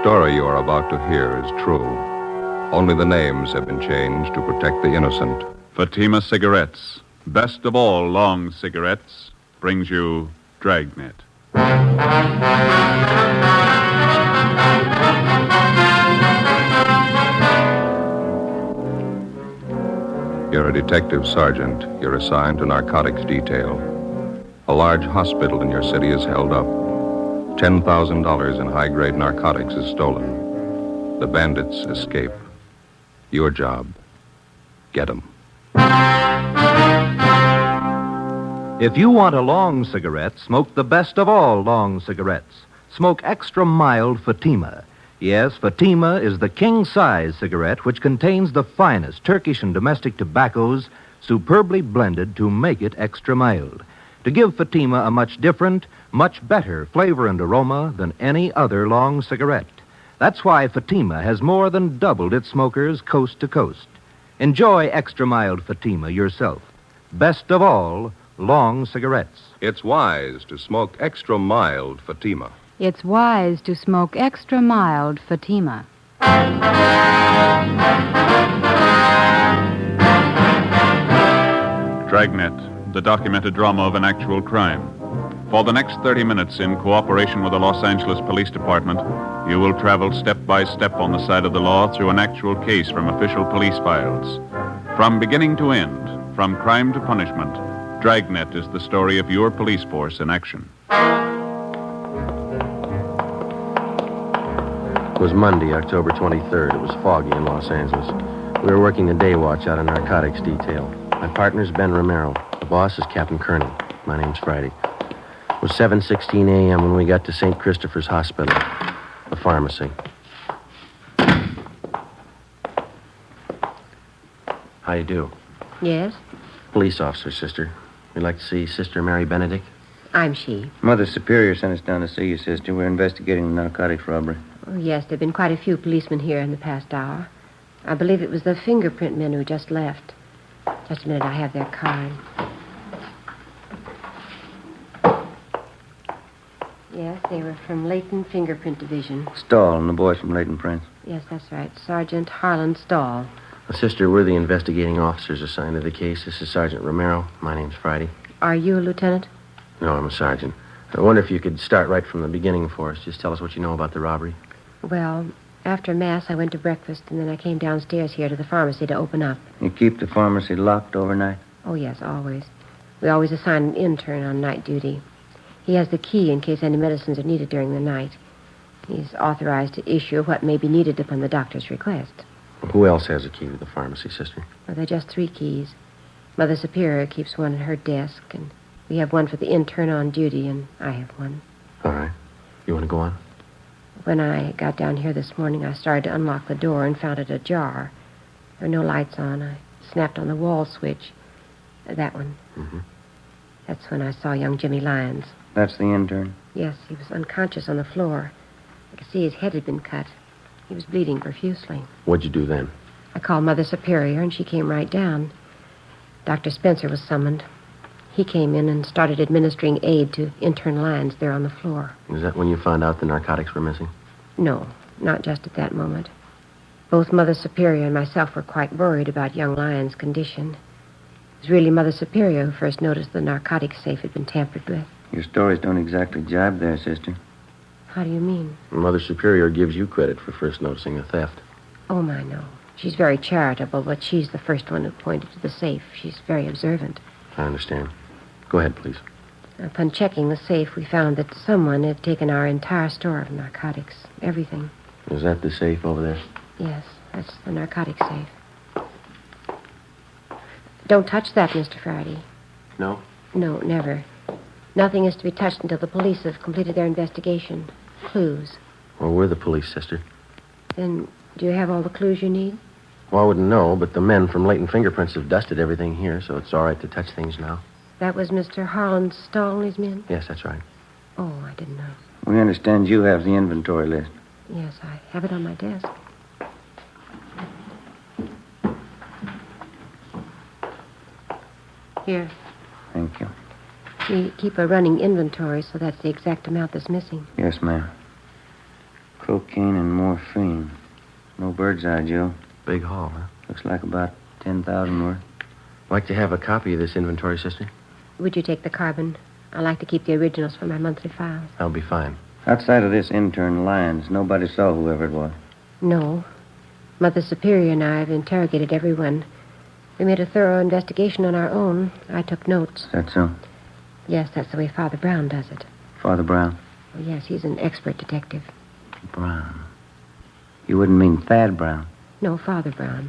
story you are about to hear is true. Only the names have been changed to protect the innocent. Fatima Cigarettes, best of all long cigarettes, brings you Dragnet. You're a detective sergeant. You're assigned to narcotics detail. A large hospital in your city is held up. $10,000 in high-grade narcotics is stolen. The bandits escape. Your job, get 'em. If you want a long cigarette, smoke the best of all long cigarettes. Smoke extra mild Fatima. Yes, Fatima is the king-size cigarette which contains the finest Turkish and domestic tobaccos superbly blended to make it extra mild, to give Fatima a much different, much better flavor and aroma than any other long cigarette. That's why Fatima has more than doubled its smokers coast to coast. Enjoy extra mild Fatima yourself. Best of all, long cigarettes. It's wise to smoke extra mild Fatima. It's wise to smoke extra mild Fatima. Dragnet, the documented drama of an actual crime. For the next 30 minutes, in cooperation with the Los Angeles Police Department, you will travel step by step on the side of the law through an actual case from official police files. From beginning to end, from crime to punishment, Dragnet is the story of your police force in action. It was Monday, October 23rd. It was foggy in Los Angeles. We were working the day watch out of narcotics detail. My partner's Ben Romero. The boss is Captain Kearney. My name's Friday. It was 7:16 a.m. when we got to St. Christopher's Hospital, the pharmacy. How you do? Yes? Police officer, sister. We'd like to see Sister Mary Benedict. I'm she. Mother Superior sent us down to see you, sister. We're investigating the narcotics robbery. Oh, yes, there have been quite a few policemen here in the past hour. I believe it was the fingerprint men who just left. Just a minute, I have their card. Yes, they were from Layton Fingerprint Division. Stahl and the boys from Layton Prince. Yes, that's right. Sergeant Harlan Stahl. Sister, we're the investigating officers assigned to the case. This is Sergeant Romero. My name's Friday. Are you a lieutenant? No, I'm a sergeant. I wonder if you could start right from the beginning for us. Just tell us what you know about the robbery. Well, after Mass, I went to breakfast, and then I came downstairs here to the pharmacy to open up. You keep the pharmacy locked overnight? Oh, yes, always. We always assign an intern on night duty. He has the key in case any medicines are needed during the night. He's authorized to issue what may be needed upon the doctor's request. Who else has a key to the pharmacy, sister? Well, there are just 3 keys. Mother Superior keeps one at her desk, and we have one for the intern on duty, and I have one. All right. You want to go on? When I got down here this morning, I started to unlock the door and found it ajar. There were no lights on. I snapped on the wall switch. That one. Mm-hmm. That's when I saw young Jimmy Lyons. That's the intern? Yes, he was unconscious on the floor. I could see his head had been cut. He was bleeding profusely. What'd you do then? I called Mother Superior, and she came right down. Dr. Spencer was summoned. He came in and started administering aid to intern Lyons there on the floor. Is that when you found out the narcotics were missing? No, not just at that moment. Both Mother Superior and myself were quite worried about young Lyons' condition. It was really Mother Superior who first noticed the narcotics safe had been tampered with. Your stories don't exactly jibe there, sister. How do you mean? Mother Superior gives you credit for first noticing the theft. Oh, my, no. She's very charitable, but she's the first one who pointed to the safe. She's very observant. I understand. Go ahead, please. Upon checking the safe, we found that someone had taken our entire store of narcotics. Everything. Is that the safe over there? Yes, that's the narcotic safe. Don't touch that, Mr. Friday. No? No, never. Nothing is to be touched until the police have completed their investigation. Clues. Well, we're the police, sister. Then, do you have all the clues you need? Well, I wouldn't know, but the men from Layton Fingerprints have dusted everything here, so it's all right to touch things now. That was Mr. Harlan Stahl and his men? Yes, that's right. Oh, I didn't know. We understand you have the inventory list. Yes, I have it on my desk. Here. Thank you. We keep a running inventory, so that's the exact amount that's missing. Yes, ma'am. Cocaine and morphine. No bird's eye, Joe. Big haul, huh? Looks like about 10,000 worth. Like to have a copy of this inventory, sister? Would you take the carbon? I like to keep the originals for my monthly files. That'll be fine. Outside of this intern, Lyons, nobody saw whoever it was. No. Mother Superior and I have interrogated everyone. We made a thorough investigation on our own. I took notes. Is that so? Yes, that's the way Father Brown does it. Father Brown? Oh, yes, he's an expert detective. Brown. You wouldn't mean Thad Brown? No, Father Brown.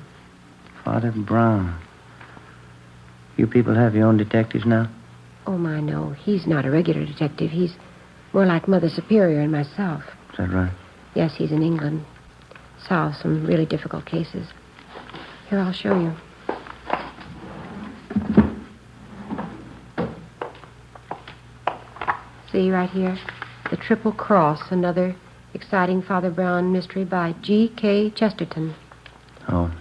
Father Brown. You people have your own detectives now? Oh, my, no. He's not a regular detective. He's more like Mother Superior and myself. Is that right? Yes, he's in England. Solves some really difficult cases. Here, I'll show you. See right here? The Triple Cross, another exciting Father Brown mystery by G.K. Chesterton. Oh.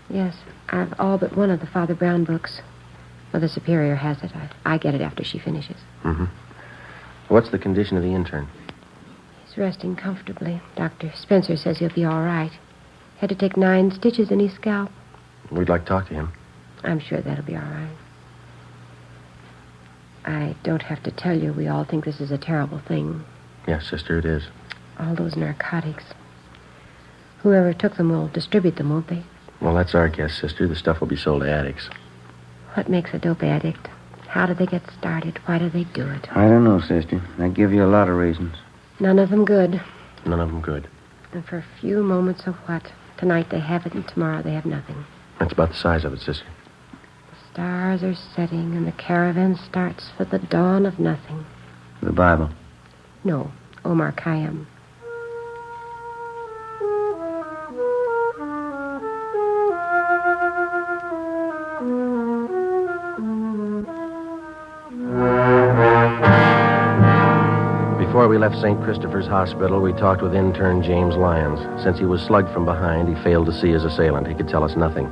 Yes, I've all but one of the Father Brown books. Mother Superior has it. I get it after she finishes. Mm-hmm. What's the condition of the intern? He's resting comfortably. Dr. Spencer says he'll be all right. Had to take 9 stitches in his scalp. We'd like to talk to him. I'm sure that'll be all right. I don't have to tell you we all think this is a terrible thing. Yes, sister, it is. All those narcotics. Whoever took them will distribute them, won't they? Well, that's our guess, sister. The stuff will be sold to addicts. What makes a dope addict? How do they get started? Why do they do it? I don't know, sister. I give you a lot of reasons. None of them good. None of them good. And for a few moments of what? Tonight they have it and tomorrow they have nothing. That's about the size of it, sister. The stars are setting and the caravan starts for the dawn of nothing. The Bible. No, Omar Khayyam. Before we left St. Christopher's Hospital, we talked with intern James Lyons. Since he was slugged from behind, he failed to see his assailant. He could tell us nothing.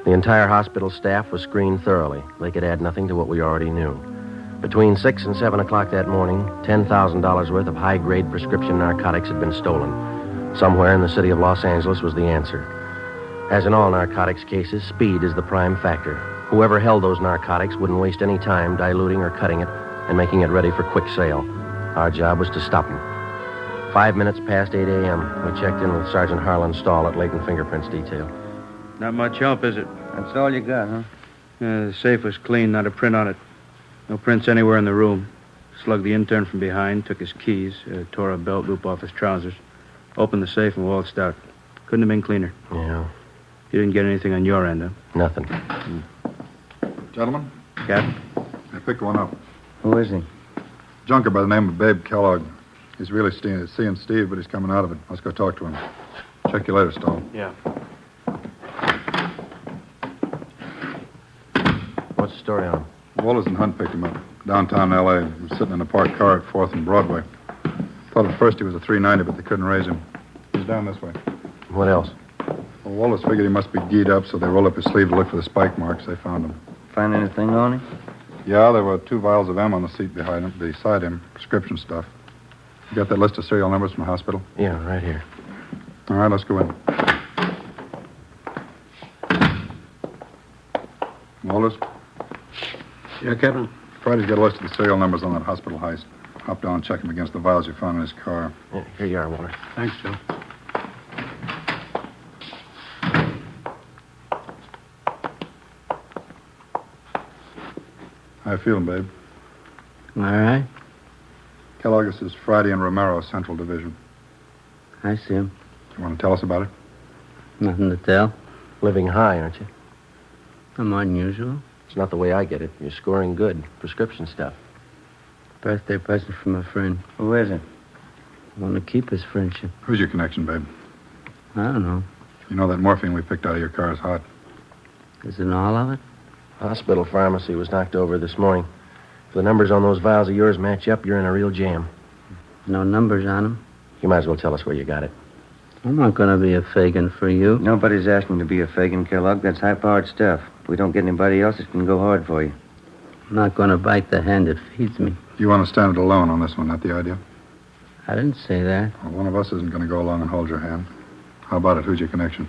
The entire hospital staff was screened thoroughly. They could add nothing to what we already knew. Between 6 and 7 o'clock that morning, $10,000 worth of high-grade prescription narcotics had been stolen. Somewhere in the city of Los Angeles was the answer. As in all narcotics cases, speed is the prime factor. Whoever held those narcotics wouldn't waste any time diluting or cutting it and making it ready for quick sale. Our job was to stop them. 5 minutes past 8 a.m., we checked in with Sergeant Harlan Stahl at Leighton Fingerprints Detail. Not much help, is it? That's all you got, huh? The safe was clean, not a print on it. No prints anywhere in the room. Slugged the intern from behind, took his keys, tore a belt loop off his trousers, opened the safe and waltzed out. Couldn't have been cleaner. Yeah. You didn't get anything on your end, huh? Nothing. Gentlemen, Captain? I picked one up. Who is he? Junker by the name of Babe Kellogg. He's really seeing Steve, but he's coming out of it. Let's go talk to him. Check you later, Stahl. Yeah. What's the story on him? Wallace and Hunt picked him up. Downtown L.A. He was sitting in a parked car at 4th and Broadway. Thought at first he was a 390, but they couldn't raise him. He's down this way. What else? Well, Wallace figured he must be geed up, so they rolled up his sleeve to look for the spike marks. They found him. Find anything on him? Yeah, there were 2 vials of M on the seat beside him. Prescription stuff. You got that list of serial numbers from the hospital? Yeah, right here. All right, let's go in. Wallace? Yeah, Captain? Friday's got a list of the serial numbers on that hospital heist. Hop down and check them against the vials you found in his car. Yeah, here you are, Waller. Thanks, Joe. How you feeling, babe? All right. Kellogg, this is Friday and Romero, Central Division. I see him. You want to tell us about it? Nothing to tell. Living high, aren't you? I'm unusual. It's not the way I get it. You're scoring good. Prescription stuff. Birthday present from a friend. Who is it? I want to keep his friendship. Who's your connection, babe? I don't know. You know that morphine we picked out of your car is hot. Isn't all of it? Hospital pharmacy was knocked over this morning. If the numbers on those vials of yours match up, you're in a real jam. No numbers on them. You might as well tell us where you got it. I'm not going to be a Fagin for you. Nobody's asking to be a Fagin, Kellogg. That's high-powered stuff. If we don't get anybody else, it can go hard for you. I'm not going to bite the hand that feeds me. You want to stand it alone on this one, not the idea? I didn't say that. Well, one of us isn't going to go along and hold your hand. How about it? Who's your connection?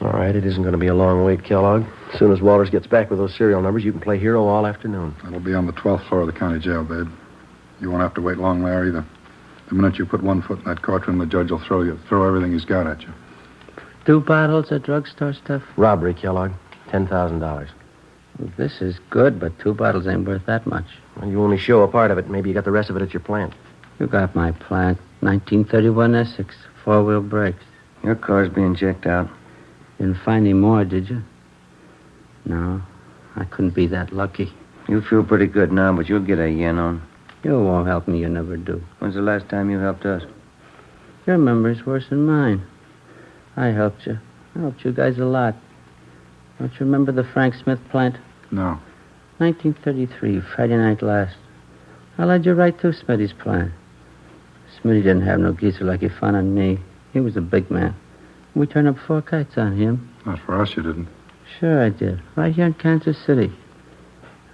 All right, it isn't going to be a long wait, Kellogg. As soon as Walters gets back with those serial numbers, you can play hero all afternoon. It'll be on the 12th floor of the county jail, babe. You won't have to wait long there either. The minute you put one foot in that courtroom, the judge will throw everything he's got at you. 2 bottles of drugstore stuff? Robbery, Kellogg. $10,000. Well, this is good, but 2 bottles ain't worth that much. Well, you only show a part of it. Maybe you got the rest of it at your plant. You got my plant. 1931 Essex. 4-wheel brakes. Your car's being checked out. Didn't find any more, did you? No, I couldn't be that lucky. You feel pretty good now, but you'll get a yen on. You won't help me, you never do. When's the last time you helped us? Your memory's worse than mine. I helped you. I helped you guys a lot. Don't you remember the Frank Smith plant? No. 1933, Friday night last. I led you right to Smitty's plant. Smitty didn't have no geezer like he found on me. He was a big man. We turned up 4 kites on him. Not for us, you didn't. Sure I did. Right here in Kansas City.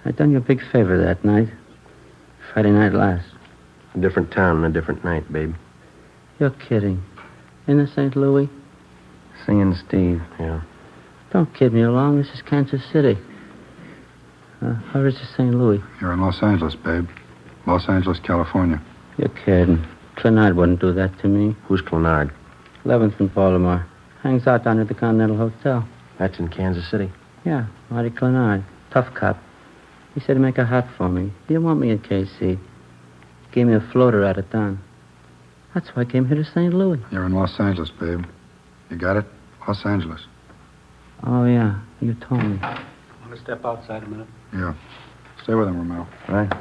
I done you a big favor that night. Friday night last. A different town and a different night, babe. You're kidding. In the St. Louis? Seeing Steve. Yeah. Don't kid me along. This is Kansas City. Where is the St. Louis? You're in Los Angeles, babe. Los Angeles, California. You're kidding. Clenard wouldn't do that to me. Who's Clenard? 11th and Baltimore. Hangs out down at the Continental Hotel. That's in Kansas City. Yeah, Marty Clenard. Tough cop. He said to make a hot for me. He didn't want me in KC. Gave me a floater out of town. That's why I came here to St. Louis. You're in Los Angeles, babe. You got it? Los Angeles. Oh, yeah. You told me. Want to step outside a minute? Yeah. Stay with him, Romero. Right.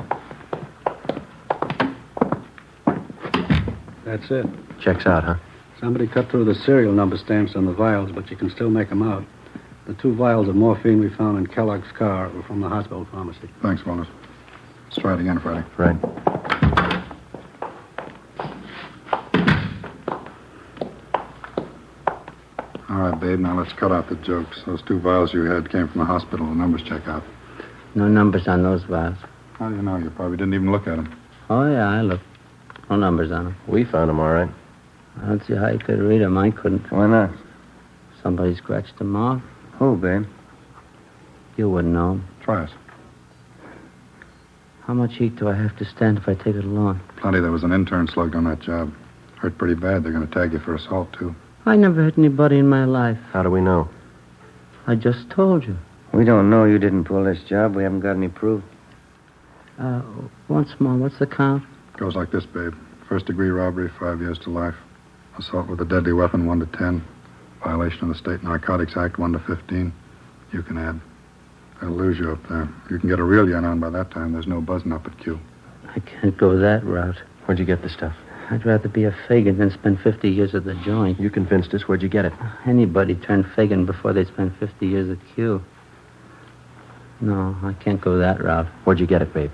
That's it. Checks out, huh? Somebody cut through the serial number stamps on the vials, but you can still make them out. The 2 vials of morphine we found in Kellogg's car were from the hospital pharmacy. Thanks, Wallace. Let's try it again, Friday. Right. All right, babe, now let's cut out the jokes. Those 2 vials you had came from the hospital. The numbers check out. No numbers on those vials. How do you know? You probably didn't even look at them. Oh, yeah, I looked. No numbers on them. We found them, all right. I don't see how you could read them. I couldn't. Why not? Somebody scratched them off. Who, babe? You wouldn't know 'em. Try us. How much heat do I have to stand if I take it along? Plenty. There was an intern slugged on that job. Hurt pretty bad. They're going to tag you for assault, too. I never hit anybody in my life. How do we know? I just told you. We don't know you didn't pull this job. We haven't got any proof. Once more, what's the count? Goes like this, babe. First-degree robbery, 5 years to life. Assault with a deadly weapon, 1 to 10. Violation of the State Narcotics Act, 1 to 15. You can add. They'll lose you up there. You can get a real yen on by that time. There's no buzzing up at Q. I can't go that route. Where'd you get the stuff? I'd rather be a Fagin than spend 50 years at the joint. You convinced us. Where'd you get it? Anybody turned Fagin before they spend 50 years at Q. No, I can't go that route. Where'd you get it, babe?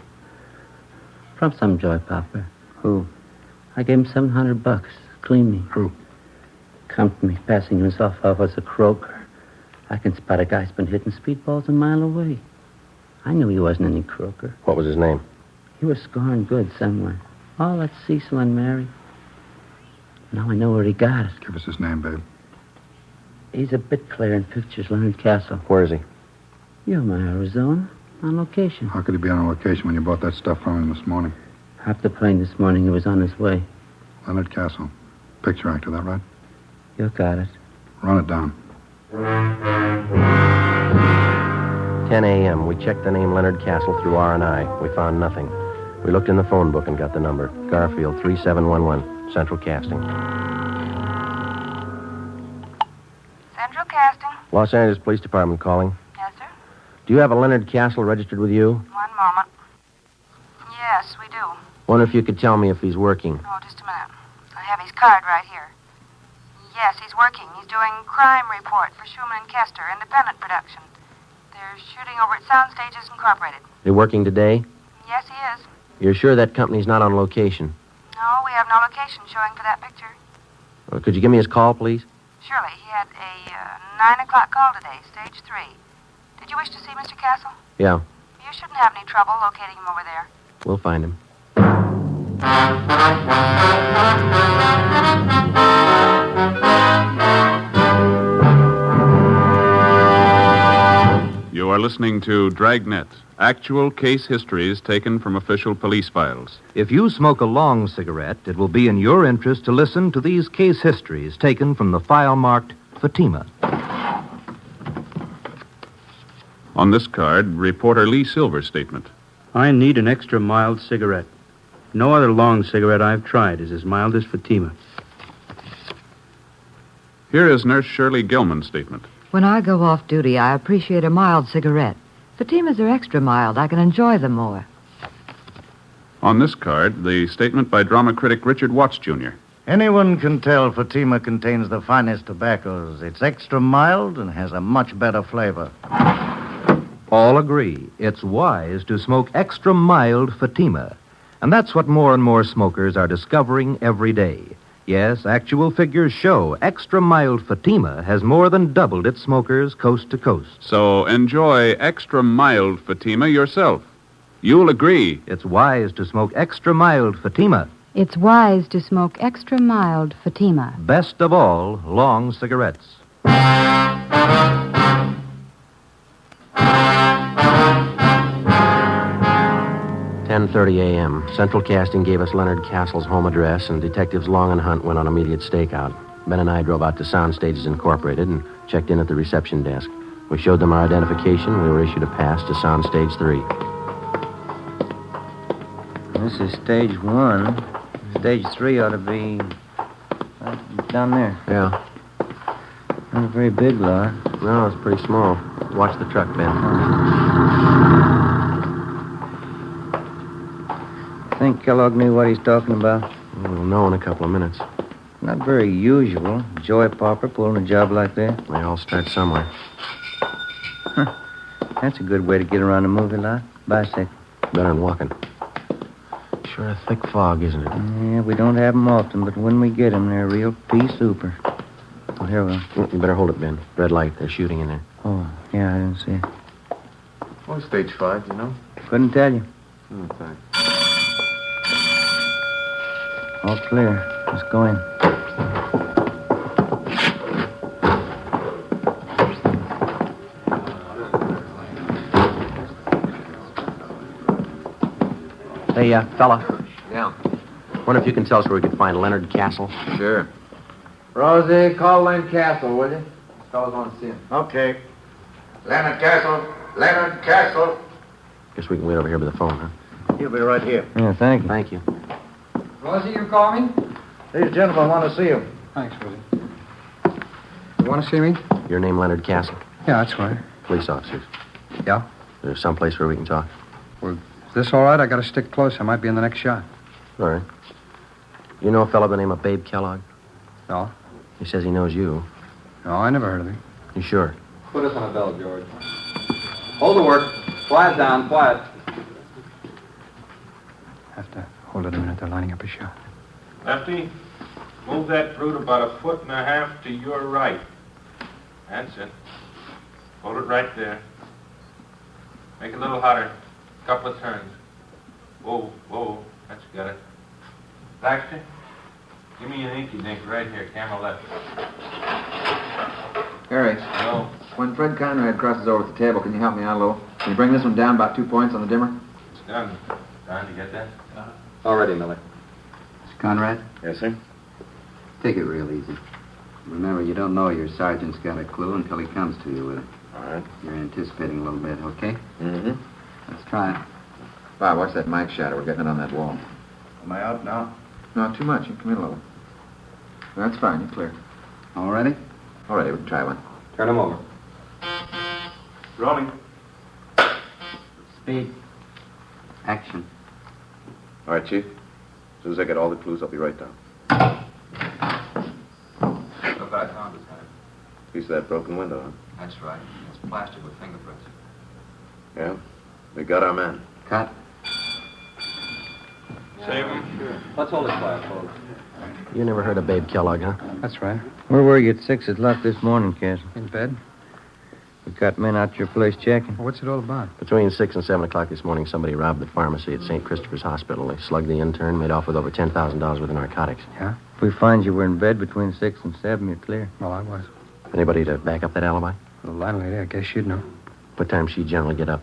From some joy popper. Who? I gave him $700. Clean me. Who? Come to me, passing himself off as a croaker. I can spot a guy's been hitting speedballs a mile away. I knew he wasn't any croaker. What was his name? He was scoring good somewhere. Oh, that's Cecil and Mary. Now I know where he got it. Give us his name, babe. He's a bit clear in pictures, Leonard Castle. Where is he? Yuma, Arizona. On location. How could he be on location when you bought that stuff from him this morning? Hopped the plane this morning. He was on his way. Leonard Castle. Picture actor, that right? You got it. Run it down. 10 a.m. We checked the name Leonard Castle through R&I. We found nothing. We looked in the phone book and got the number. Garfield 3711, Central Casting. Central Casting? Los Angeles Police Department calling. Yes, sir. Do you have a Leonard Castle registered with you? One moment. Yes, we do. Wonder if you could tell me if he's working. Oh, just a minute. I have his card right here. Yes, he's working. He's doing crime report for Schumann and Kester, independent production. They're shooting over at Soundstages Incorporated. They're working today? Yes, he is. You're sure that company's not on location? No, we have no location showing for that picture. Could you give me his call, please? Surely. He had a 9 o'clock call today, stage 3. Did you wish to see Mr. Castle? Yeah, You shouldn't have any trouble locating him over there. we'll find him. You are listening to Dragnet, actual case histories taken from official police files. If you smoke a long cigarette, it will be in your interest to listen to these case histories taken from the file marked Fatima. On this card, reporter Lee Silver's statement. I need an extra mild cigarette. No other long cigarette I've tried is as mild as Fatima. Here is Nurse Shirley Gilman's statement. When I go off duty, I appreciate a mild cigarette. Fatimas are extra mild. I can enjoy them more. On this card, the statement by drama critic Richard Watts, Jr. Anyone can tell Fatima contains the finest tobaccos. It's extra mild and has a much better flavor. All agree it's wise to smoke extra mild Fatima. And that's what more and more smokers are discovering every day. Yes, actual figures show extra mild Fatima has more than doubled its smokers coast to coast. So enjoy extra mild Fatima yourself. You'll agree. It's wise to smoke extra mild Fatima. It's wise to smoke extra mild Fatima. Best of all, long cigarettes. 10:30 a.m. Central Casting gave us Leonard Castle's home address, and Detectives Long and Hunt went on immediate stakeout. Ben and I drove out to Sound Stages Incorporated and checked in at the reception desk. We showed them our identification. We were issued a pass to Sound Stage 3. This is stage 1. Stage 3 ought to be down there. Yeah. Not a very big lot. No, it's pretty small. Watch the truck, Ben. I think Kellogg knew what he's talking about. We'll know in a couple of minutes. Not very usual. Joy Popper pulling a job like that. They all start somewhere. That's a good way to get around a movie lot. Bicycle. Better than walking. Sure a thick fog, isn't it? Yeah, we don't have them often, but when we get them, they're real pea super. Oh, here we go. You better hold it, Ben. Red light. They're shooting in there. Oh, yeah, I didn't see it. What's stage 5, you know? Couldn't tell you. Oh, thanks. All clear. Let's go in. Hey, fella. Yeah. Wonder if you can tell us where we could find Leonard Castle? Sure. Rosie, call Len Castle, will you? This fellas want to see him. Okay. Leonard Castle! Leonard Castle! Guess we can wait over here by the phone, huh? He'll be right here. Yeah, thank you. Thank you. Rosie, you call me? These gentlemen want to see you. Thanks, Rosie. You want to see me? Your name, Leonard Castle? Yeah, that's right. Police officers. Yeah? There's someplace where we can talk. Well, is this all right? I got to stick close. I might be in the next shot. All right. You know a fellow by the name of Babe Kellogg? No? He says he knows you. No, I never heard of him. You sure? Put us on a bell, George. Hold the work. Quiet down, quiet. Have to hold it a minute. They're lining up a shot. Lefty, move that fruit about 1.5 feet to your right. That's it. Hold it right there. Make it a little hotter. Couple of turns. Whoa, whoa. That's got it. Baxter, give me an inky dink right here, camera left. Harry, No. when Fred Conrad crosses over at the table, can you help me out a little? Can you bring this one down about 2 points on the dimmer? It's done. Don, you get that? All ready, Miller. Mr. Conrad, Yes, sir? take it real easy. Remember, you don't know your sergeant's got a clue until he comes to you with it. All right. You're anticipating a little bit, okay? Mm-hmm. Let's try it. Bob, watch that mic shadow. We're getting it on that wall. Am I out now? No, too much. You come in a little. That's fine. You're clear. All ready? All right, we can try one. Turn him over. Rolling. Speed. Action. All right, Chief. As soon as I get all the clues, I'll be right down. Look what I found this time. Piece of that broken window, huh? That's right. It's plastered with fingerprints. Yeah. We got our man. Cut. Save him. Let's hold it quiet, folks. You never heard of Babe Kellogg, huh? That's right. Where were you at 6 o'clock this morning, Castle? In bed? We got men out your place checking. What's it all about? Between 6 and 7 o'clock this morning, somebody robbed the pharmacy at St. Christopher's Hospital. They slugged the intern, made off with over $10,000 worth of narcotics. Yeah? If we find you were in bed between 6 and 7, you're clear. Well, I was. Anybody to back up that alibi? The landlady, I guess she'd know. What time she generally get up?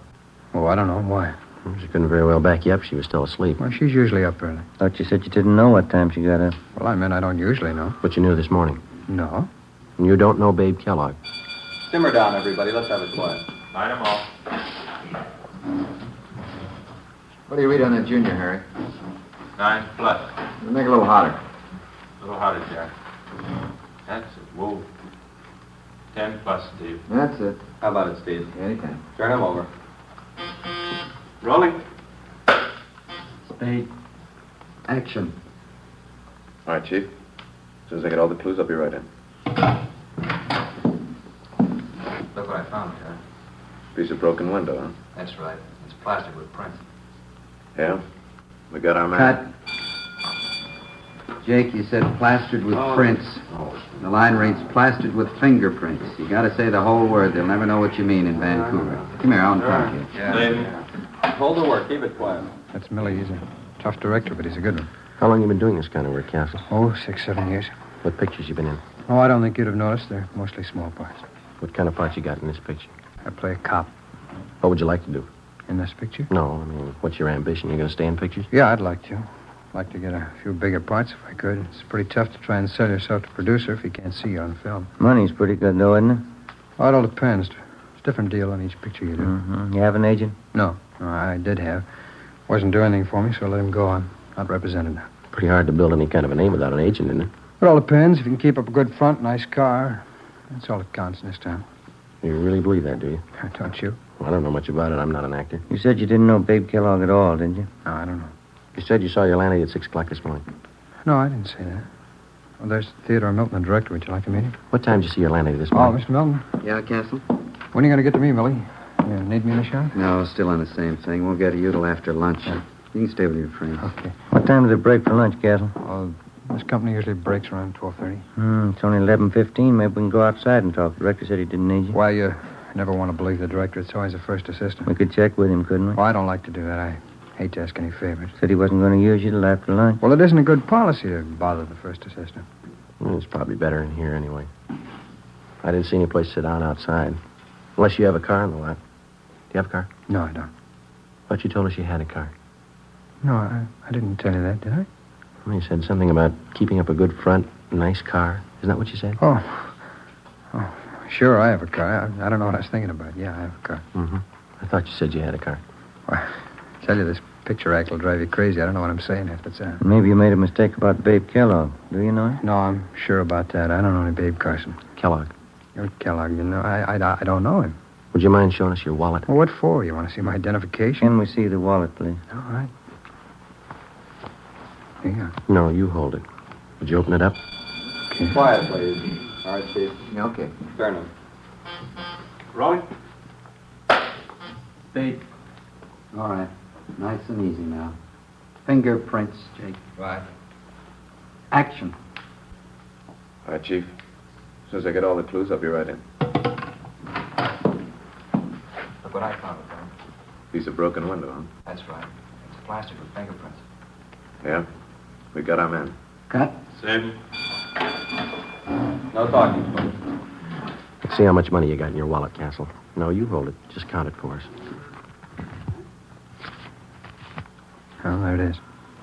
Oh, I don't know. Why? She couldn't very well back you up. She was still asleep. Well, she's usually up early. Thought you said you didn't know what time she got up. Well, I meant I don't usually know. But you knew this morning. No. And you don't know Babe Kellogg. Simmer down, everybody. Let's have it quiet. Line them all. What do you read on that junior, Harry? 9 plus. Make it a little hotter. A little hotter, Jack. That's it. Move. 10 plus, Steve. That's it. How about it, Steve? Anytime. Turn him over. Rolling. Spade. Action. All right, Chief. As soon as I get all the clues, I'll be right in. Look what I found, Terry. Piece of broken window, huh? That's right. It's plastered with prints. Yeah? We got our man. Cut. Jake, you said plastered with prints. The line reads plastered with fingerprints. You gotta say the whole word. They'll never know what you mean in Vancouver. Come here, I want to talk to you. Yeah. Hold the work. Keep it quiet. That's Millie. He's a tough director, but he's a good one. How long you been doing this kind of work, Castle? Oh, 6, 7 years. What pictures you been in? Oh, I don't think you'd have noticed. They're mostly small parts. What kind of parts you got in this picture? I play a cop. What would you like to do? In this picture? No, I mean, what's your ambition? You gonna stay in pictures? Yeah, I'd like to. I'd like to get a few bigger parts if I could. It's pretty tough to try and sell yourself to producer if you can't see you on film. Money's pretty good, though, isn't it? Oh, it all depends. It's a different deal on each picture you do. Mm-hmm. You have an agent? No, I did have. Wasn't doing anything for me, so I let him go. I'm not represented now. Pretty hard to build any kind of a name without an agent, isn't it? It all depends. If you can keep up a good front, nice car, that's all that counts in this town. You really believe that, do you? Don't you? Well, I don't know much about it. I'm not an actor. You said you didn't know Babe Kellogg at all, didn't you? No, I don't know. You said you saw your landlady at 6 o'clock this morning. No, I didn't say that. Well, there's Theodore Milton, the director. Would you like to meet him? What time did you see your landlady this Oh, morning? Mr. Milton. Yeah, Castle? When are you going to get to me, Millie? You need me in the shop? No, still on the same thing. We'll get to you till after lunch. You can stay with your friends. Okay. What time do they break for lunch, Castle? Well, this company usually breaks around 12:30. It's only 11:15. Maybe we can go outside and talk. The director said he didn't need you. Why, you never want to believe the director. It's always the first assistant. We could check with him, couldn't we? Well, I don't like to do that. I hate to ask any favors. Said he wasn't going to use you till after lunch. Well, it isn't a good policy to bother the first assistant. Well, it's probably better in here anyway. I didn't see any place to sit down outside. Unless you have a car in the lot. Do you have a car? No, I don't. But you told us you had a car. No, I didn't tell you that, did I? Well, you said something about keeping up a good front, nice car. Isn't that what you said? Oh, sure, I have a car. I don't know what I was thinking about. Yeah, I have a car. Mm-hmm. I thought you said you had a car. Well, I tell you, this picture act will drive you crazy. I don't know what I'm saying half the time. Maybe you made a mistake about Babe Kellogg. Do you know him? No, I'm sure about that. I don't know any Babe Carson. Kellogg. You're Kellogg, you know. I don't know him. Would you mind showing us your wallet? Well, what for? You want to see my identification? Can we see the wallet, please? All right. Here you go. No, you hold it. Would you open it up? Okay. Quiet, please. All right, Steve. Yeah, okay. Turn him. Rolling. Spade. All right. Nice and easy now. Fingerprints, Jake. Right. Action. All right, Chief. As soon as I get all the clues, I'll be right in. Look what I found, Terry. Piece of broken window, huh? That's right. It's plastered with fingerprints. Yeah? We got our man. Cut. Save. No talking, folks. Let's see how much money you got in your wallet, Castle. No, you hold it. Just count it for us. Oh, there it is.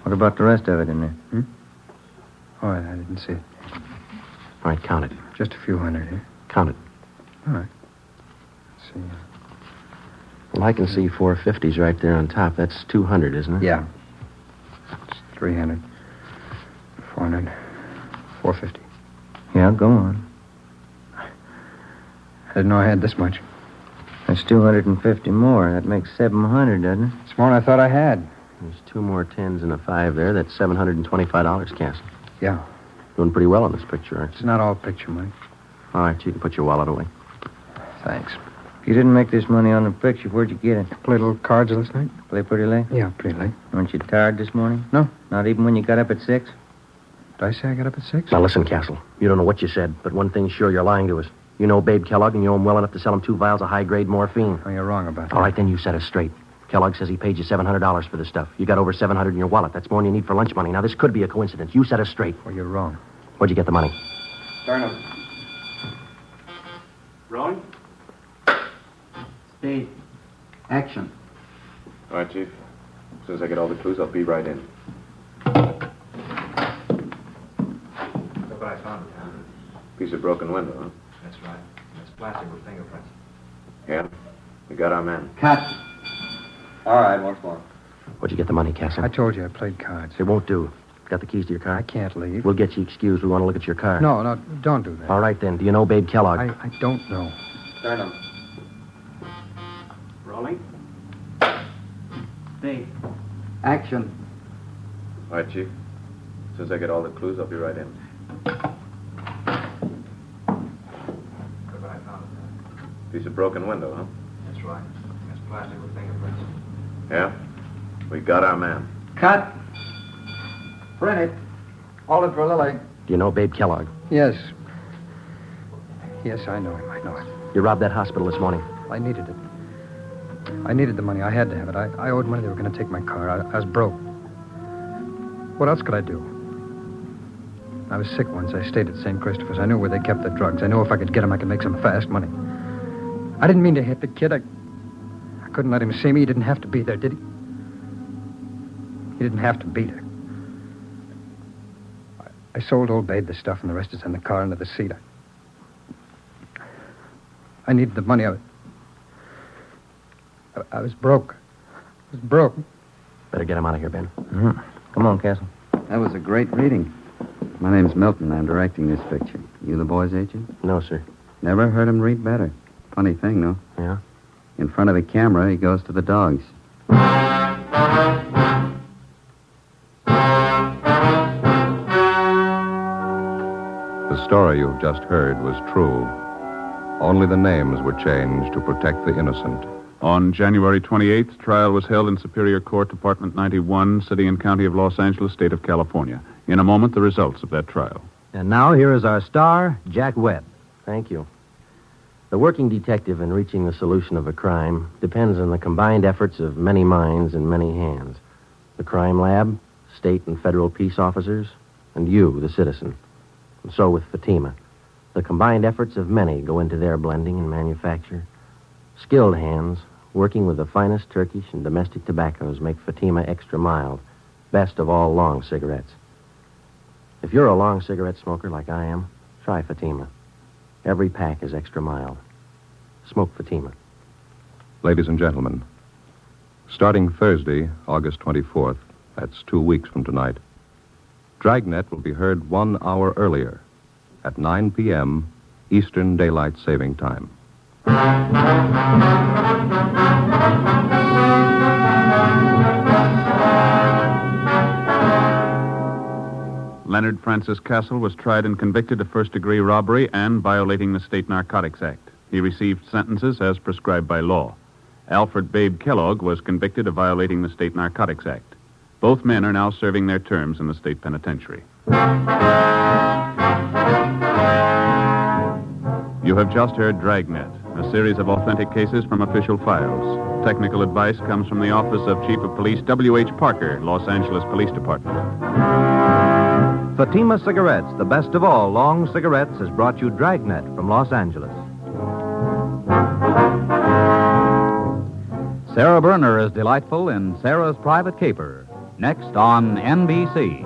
What about the rest of it in there? Oh, I didn't see it. All right, count it. Just a few hundred here. Count it. All right. Let's see. Well, I can see 450s right there on top. That's 200, isn't it? Yeah. It's 300, 400, 450. Yeah, go on. I didn't know I had this much. That's 250 more. That makes 700, doesn't it? It's more than I thought I had. There's 2 more 10s and a 5 there. That's $725, Castle. Yeah. Doing pretty well on this picture, aren't you? It's not all picture money. All right, you can put your wallet away. Thanks. If you didn't make this money on the picture, where'd you get it? Play little cards last night? Play pretty late? Yeah, pretty late. Weren't you tired this morning? No. Not even when you got up at 6? Did I say I got up at 6? Now, listen, Castle. You don't know what you said, but one thing's sure, you're lying to us. You know Babe Kellogg, and you know him well enough to sell him 2 vials of high-grade morphine. Oh, you're wrong about that. All right, then you set us straight. Kellogg says he paid you $700 for this stuff. You got over $700 in your wallet. That's more than you need for lunch money. Now, this could be a coincidence. You set us straight. Oh, you're wrong. Where'd you get the money? Turn him. Rolling. Speed. Action. All right, Chief. As soon as I get all the clues, I'll be right in. Look what I found. Piece of broken window, huh? That's right. It's plastic with fingerprints. Yeah? We got our man. Cut. All right, once more. Where'd you get the money, Castle? I told you I played cards. It won't do. Got the keys to your car? I can't leave. We'll get you excused. We want to look at your car. No, don't do that. All right, then. Do you know Babe Kellogg? I don't know. Turn him. Rolling. Speed. Action. All right, Chief. As soon as I get all the clues, I'll be right in. Look what I found. Piece of broken window, huh? That's right. It's plastic with fingerprints. Yeah? We got our man. Cut. Print it. Hold it for Lily. Do you know Babe Kellogg? Yes. Yes, I know him. I know it. You robbed that hospital this morning. I needed it. I needed the money. I had to have it. I owed money. They were going to take my car. I was broke. What else could I do? I was sick once. I stayed at St. Christopher's. I knew where they kept the drugs. I knew if I could get them, I could make some fast money. I didn't mean to hit the kid. I couldn't let him see me. He didn't have to be there, did he? He didn't have to be there. I sold old Babe the stuff, and the rest is in the car under the seat. I needed the money. I was broke. I was broke. Better get him out of here, Ben. Mm-hmm. Come on, Castle. That was a great reading. My name's Milton. I'm directing this picture. You the boy's agent? No, sir. Never heard him read better. Funny thing, no? Yeah? In front of the camera, he goes to the dogs. The story you've just heard was true. Only the names were changed to protect the innocent. On January 28th, trial was held in Superior Court, Department 91, City and County of Los Angeles, State of California. In a moment, the results of that trial. And now here is our star, Jack Webb. Thank you. The working detective in reaching the solution of a crime depends on the combined efforts of many minds and many hands. The crime lab, state and federal peace officers, and you, the citizen. And so with Fatima. The combined efforts of many go into their blending and manufacture. Skilled hands, working with the finest Turkish and domestic tobaccos, make Fatima extra mild, best of all long cigarettes. If you're a long cigarette smoker like I am, try Fatima. Every pack is extra mild. Smoke Fatima. Ladies and gentlemen, starting Thursday, August 24th, that's 2 weeks from tonight, Dragnet will be heard 1 hour earlier at 9 p.m. Eastern Daylight Saving Time. Leonard Francis Castle was tried and convicted of first-degree robbery and violating the State Narcotics Act. He received sentences as prescribed by law. Alfred Babe Kellogg was convicted of violating the State Narcotics Act. Both men are now serving their terms in the state penitentiary. You have just heard Dragnet, a series of authentic cases from official files. Technical advice comes from the Office of Chief of Police W.H. Parker, Los Angeles Police Department. Fatima Cigarettes, the best of all long cigarettes, has brought you Dragnet from Los Angeles. Sarah Berner is delightful in Sarah's Private Caper. Next on NBC.